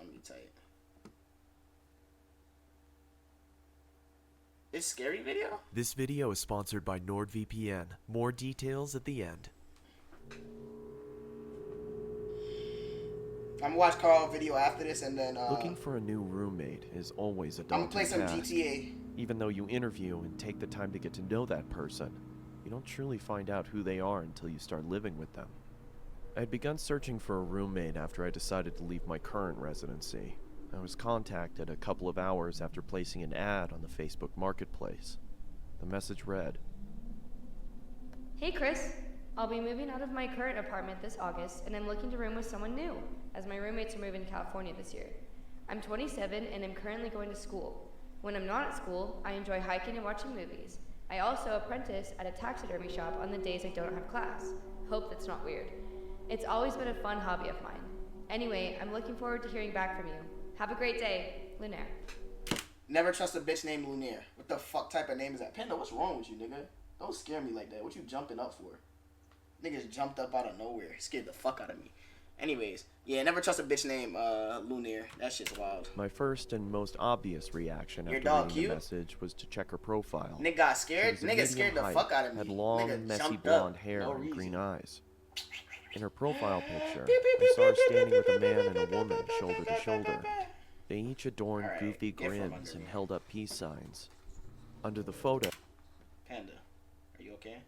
gonna be tight. It's scary video? This video is sponsored by NordVPN. More details at the end. I'm gonna watch Carl video after this and then Looking for a new roommate is always a I'm gonna daunting play some task. GTA. Even though you interview and take the time to get to know that person, you don't truly find out who they are until you start living with them. I had begun searching for a roommate after I decided to leave my current residency. I was contacted a couple of hours after placing an ad on the Facebook Marketplace. The message read, Hey Chris, I'll be moving out of my current apartment this August and I'm looking to room with someone new, as my roommates are moving to California this year. I'm 27 and I'm currently going to school. When I'm not at school, I enjoy hiking and watching movies. I also apprentice at a taxidermy shop on the days I don't have class. Hope that's not weird. It's always been a fun hobby of mine. Anyway, I'm looking forward to hearing back from you. Have a great day, Lunaire. Never trust a bitch named Lunaire. What the fuck type of name is that? Panda, what's wrong with you, nigga? Don't scare me like that. What you jumping up for? Niggas jumped up out of nowhere. Scared the fuck out of me. Anyways, yeah, never trust a bitch named Lunaire. That shit's wild. My first and most obvious reaction Your after dog reading cute? the message was to check her profile. Nigga got scared? She was a Nigga scared the medium fuck height, out of me. had long, Nigga messy jumped blonde up. hair No and reason. green eyes. In her profile picture, I saw her standing with a man and a woman shoulder to shoulder. They each adorned Alright, goofy get from grins under and me. held up peace signs. Under the photo, Panda, are you okay?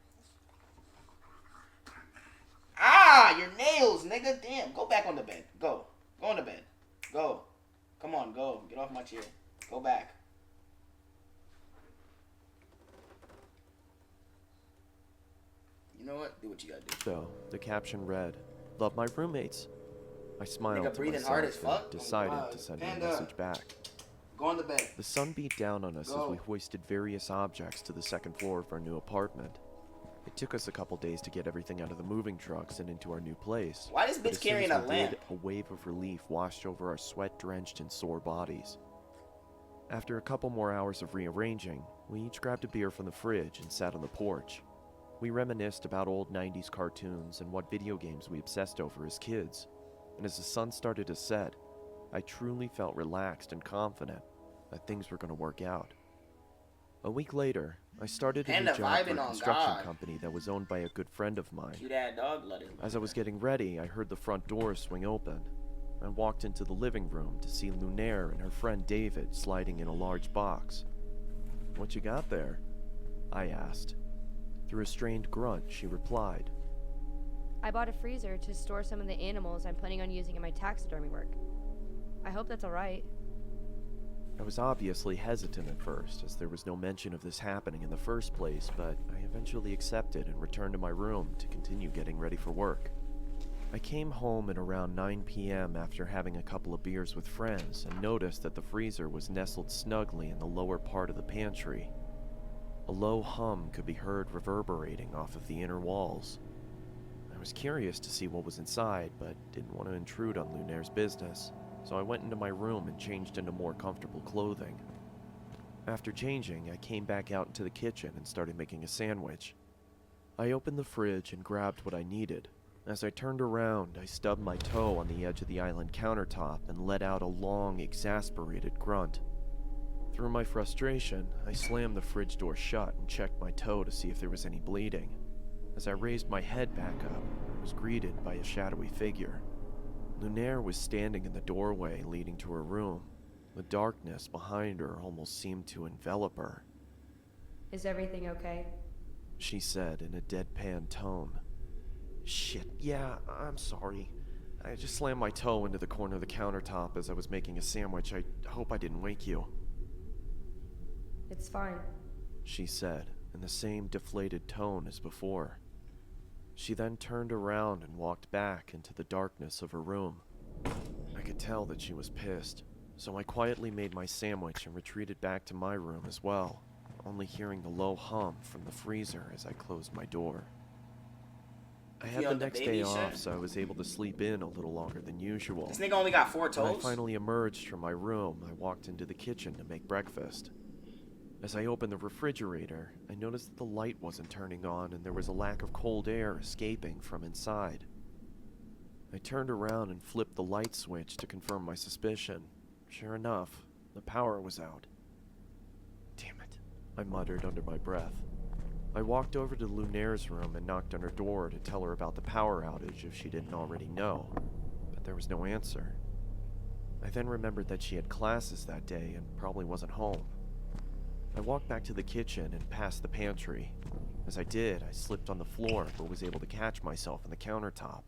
Ah, your nails, nigga. Damn, go back on the bed. Go. Go on the bed. Go. Come on, go. Get off my chair. Go back. You know what? Do what you gotta do. the caption read, "Love my roommates." I smiled Nigga to breathing myself hard as and fuck. decided Oh, to send Panda. a message back. Go on the bed. The sun beat down on us as Go. we hoisted various objects to the second floor of our new apartment. It took us a couple days to get everything out of the moving trucks and into our new place. Why this But bitch as soon carrying as a we lamp? did, a wave of relief washed over our sweat-drenched and sore bodies. After a couple more hours of rearranging, we each grabbed a beer from the fridge and sat on the porch. We reminisced about old 90s cartoons and what video games we obsessed over as kids. And as the sun started to set, I truly felt relaxed and confident that things were going to work out. A week later, I started a Panda new job for vibing a on construction God. company that was owned by a good friend of mine. Cute ass dog blooded. As I was getting ready, I heard the front door swing open. I walked into the living room to see Lunaire and her friend David sliding in a large box. "What you got there?" I asked. Through a strained grunt, she replied, I bought a freezer to store some of the animals I'm planning on using in my taxidermy work. I hope that's alright. I was obviously hesitant at first, as there was no mention of this happening in the first place, but I eventually accepted and returned to my room to continue getting ready for work. I came home at around 9 p.m. after having a couple of beers with friends and noticed that the freezer was nestled snugly in the lower part of the pantry. A low hum could be heard reverberating off of the inner walls. I was curious to see what was inside, but didn't want to intrude on Lunaire's business, so I went into my room and changed into more comfortable clothing. After changing, I came back out into the kitchen and started making a sandwich. I opened the fridge and grabbed what I needed. As I turned around, I stubbed my toe on the edge of the island countertop and let out a long, exasperated grunt. Through my frustration, I slammed the fridge door shut and checked my toe to see if there was any bleeding. As I raised my head back up, I was greeted by a shadowy figure. Lunaire was standing in the doorway leading to her room. The darkness behind her almost seemed to envelop her. Is everything okay? She said in a deadpan tone. "Shit, yeah, I'm sorry. I just slammed my toe into the corner of the countertop as I was making a sandwich. I hope I didn't wake you," It's fine. she said in the same deflated tone as before. She then turned around and walked back into the darkness of her room. I could tell that she was pissed, so I quietly made my sandwich and retreated back to my room as well, only hearing the low hum from the freezer as I closed my door. I had the on the next baby day shit? off, so I was able to sleep in a little longer than usual. This nigga only got 4 When I toes. finally emerged from my room, I walked into the kitchen to make breakfast. As I opened the refrigerator, I noticed that the light wasn't turning on and there was a lack of cold air escaping from inside. I turned around and flipped the light switch to confirm my suspicion. Sure enough, the power was out. Damn it, I muttered under my breath. I walked over to Lunaire's room and knocked on her door to tell her about the power outage if she didn't already know, but there was no answer. I then remembered that she had classes that day and probably wasn't home. I walked back to the kitchen and past the pantry. As I did, I slipped on the floor but was able to catch myself on the countertop.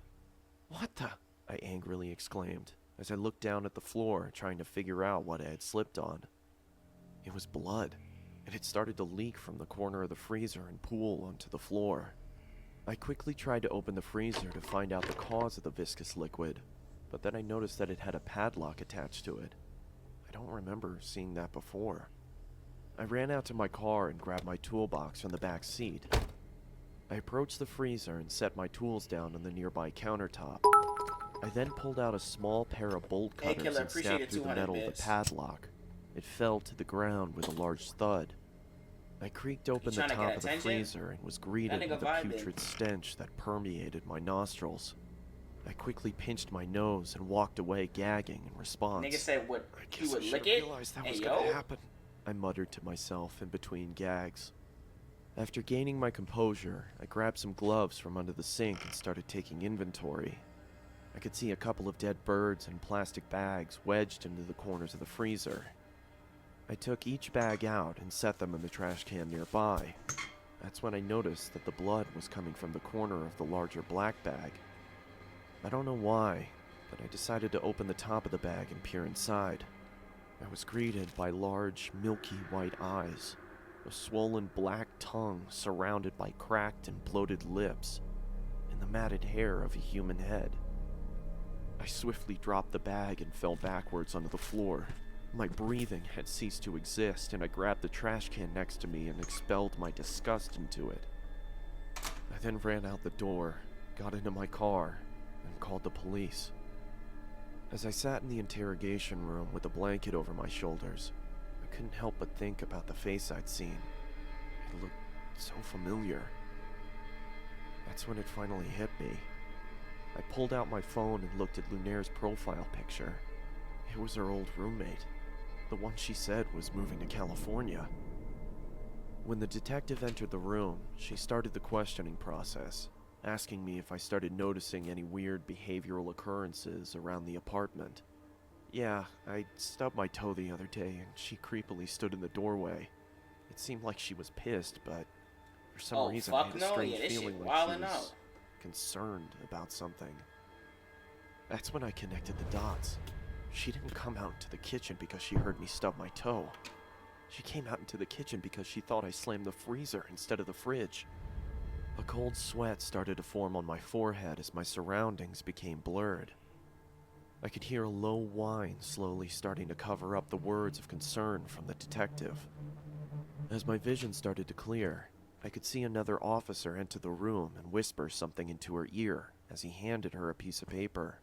What the? I angrily exclaimed as I looked down at the floor trying to figure out what I had slipped on. It was blood. It had started to leak from the corner of the freezer and pool onto the floor. I quickly tried to open the freezer to find out the cause of the viscous liquid, but then I noticed that it had a padlock attached to it. I don't remember seeing that before. I ran out to my car and grabbed my toolbox from the back seat. I approached the freezer and set my tools down on the nearby countertop. I then pulled out a small pair of bolt cutters and snapped through the metal of the padlock. It fell to the ground with a large thud. I creaked open the top of the freezer and was greeted with a putrid stench that permeated my nostrils. I quickly pinched my nose and walked away gagging in response. Nigga said what? I guess I should have realized that was gonna happen, I muttered to myself in between gags. After gaining my composure, I grabbed some gloves from under the sink and started taking inventory. I could see a couple of dead birds and plastic bags wedged into the corners of the freezer. I took each bag out and set them in the trash can nearby. That's when I noticed that the blood was coming from the corner of the larger black bag. I don't know why, but I decided to open the top of the bag and peer inside. I was greeted by large, milky white eyes, a swollen black tongue surrounded by cracked and bloated lips, and the matted hair of a human head. I swiftly dropped the bag and fell backwards onto the floor. My breathing had ceased to exist, and I grabbed the trash can next to me and expelled my disgust into it. I then ran out the door, got into my car, and called the police. As I sat in the interrogation room with a blanket over my shoulders, I couldn't help but think about the face I'd seen. It looked so familiar. That's when it finally hit me. I pulled out my phone and looked at Lunaire's profile picture. It was her old roommate, the one she said was moving to California. When the detective entered the room, she started the questioning process, asking me if I started noticing any weird behavioral occurrences around the apartment. Yeah, I stubbed my toe the other day and she creepily stood in the doorway. It seemed like she was pissed, but for some reason I had a strange feeling like she was concerned about something. That's when I connected the dots. She didn't come out into the kitchen because she heard me stub my toe. She came out into the kitchen because she thought I slammed the freezer instead of the fridge. A cold sweat started to form on my forehead as my surroundings became blurred. I could hear a low whine slowly starting to cover up the words of concern from the detective. As my vision started to clear, I could see another officer enter the room and whisper something into her ear as he handed her a piece of paper.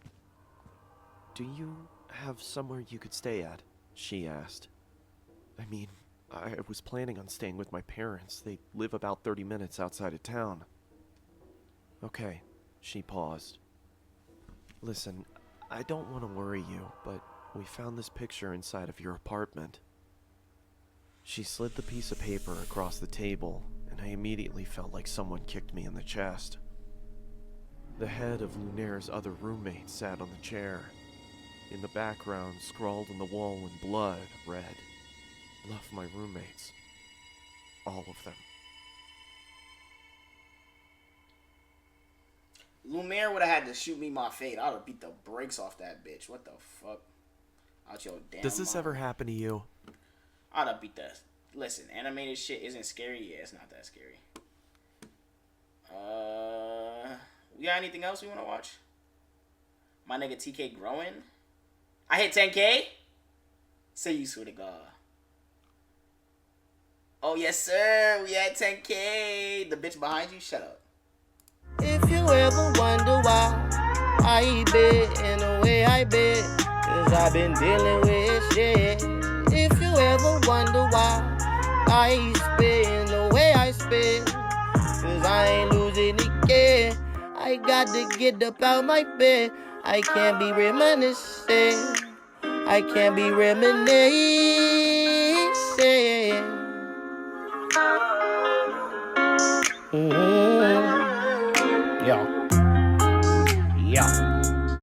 "Do you have somewhere you could stay at?" she asked. I mean, I was planning on staying with my parents. They live about 30 minutes outside of town. Okay, she paused. Listen, I don't want to worry you, but we found this picture inside of your apartment. She slid the piece of paper across the table, and I immediately felt like someone kicked me in the chest. The head of Lunaire's other roommate sat on the chair. In the background, scrawled on the wall in blood, read, "Love my roommates. All of them." Lunaire would have had to shoot me my fate. I would have beat the brakes off that bitch. What the fuck? Out your damn Does this ever happen to you? I'd have beat the... Listen, animated shit isn't scary. Yeah, it's not that scary. We got anything else we want to watch? My nigga TK growing. I hit 10K? Say you swear to God. Oh, yes, sir. We at 10K. The bitch behind you? Shut up. If you ever wonder why I been in the way I been, 'cause I've been dealing with shit. If you ever wonder why I spin the way I spin, 'cause I ain't losing again. I got to get up out my bed. I can't be reminiscing. I can't be reminiscing. Mm-hmm. Yeah.